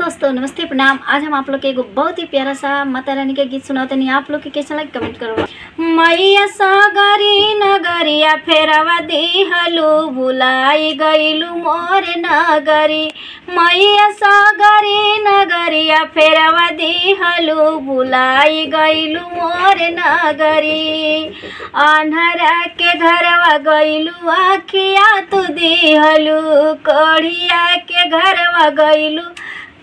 दोस्तों नमस्ते प्रणाम। आज हम आप लोग के एगो बहुत ही प्यारा सा माता रानी का गीत सुनाते हैं। आप लोग के कैसा लगे कमेंट करो। मैया सागरी नगरिया फेरवा दिहलू भुलाई गईलू मोर नगरी। मैया सागरी नगरिया फेरवा दिहलू भुलाई गईलू मोर नगरी। अन्हरा के घरवा गईलू आखिया तू दिहलू कढ़िया के घरवा गईलू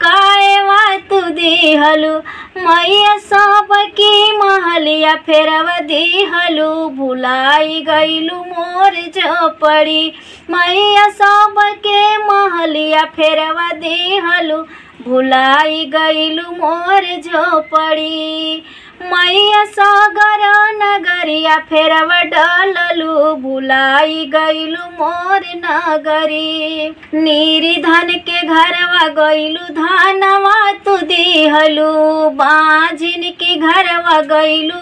काएवा तू दिहलू। मैया सबकी महलिया फेरवा दिहलू भुलाई गईलू मोर झोपड़ी। मैया सबके महलिया फेरवा दिहलू भुलाई गईलू मोर झोपड़ी। मैया सागर नगरिया फेरवा डललू भुलाई गईलू मोर नगरी। निर्धन के घरवा गईलू धानवा तू दिहलू बांझिन के घरवा गईलू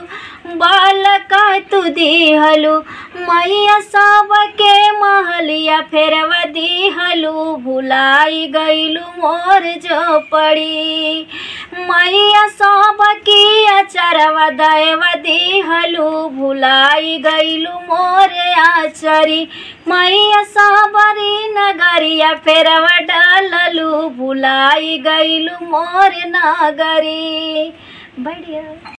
बालका तू दिहलू। मैया सबके महलिया फेरवा दिहलू भुलाई गईलू मोर झोपड़ी। मैया सबकी अचरवा दयवा दिहलू भुलाई गईलू मोर आचरी। मैया सबरी नगरिया फेरवा डललू भुलाई गईलू मोर नगरी। बढ़िया।